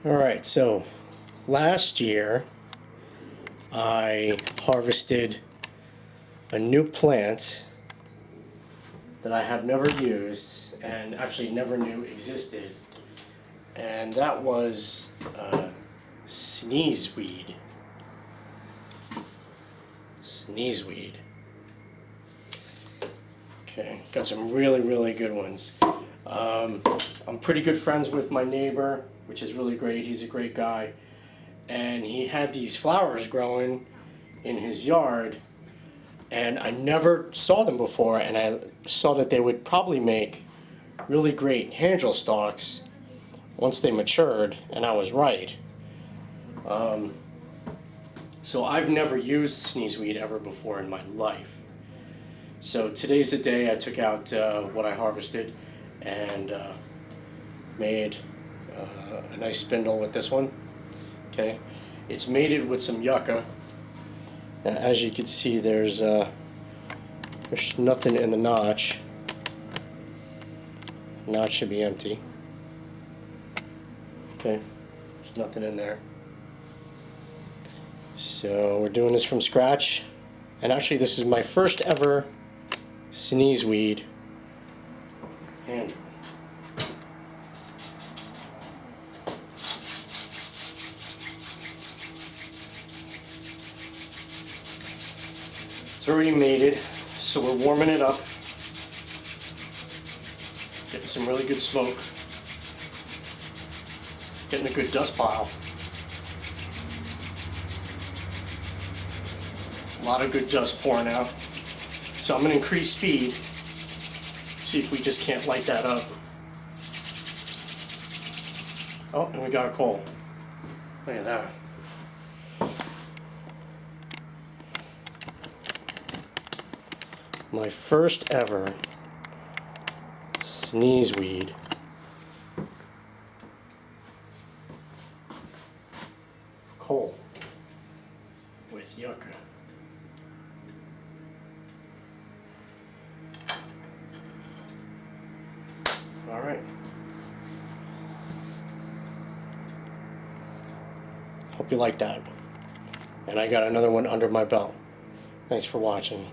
Alright, so last year I harvested a new plant that I have never used and actually never knew existed, and that was Sneezeweed. Sneezeweed. Okay, got some really good ones. I'm pretty good friends with my neighbor, which is really great. He's a great guy, and he had these flowers growing in his yard, and I never saw them before, and I saw that they would probably make really great handle stalks once they matured, and I was right. So I've never used Sneezeweed ever before in my life. So today's the day I took out what I harvested and made a nice spindle with this one. Okay, it's mated with some yucca. Now, as you can see, there's nothing in the notch. Notch should be empty. Okay, there's nothing in there. So we're doing this from scratch, and actually this is my first ever Sneezeweed hand. It's already mated, so we're warming it up, getting some really good smoke, getting a good dust pile. A lot of good dust pouring out. So I'm going to increase speed, see if we just can't light that up. Oh, and we got a coal. Look at that. My first ever Sneezeweed coal with yucca. All right. Hope you like that. And I got another one under my belt. Thanks for watching.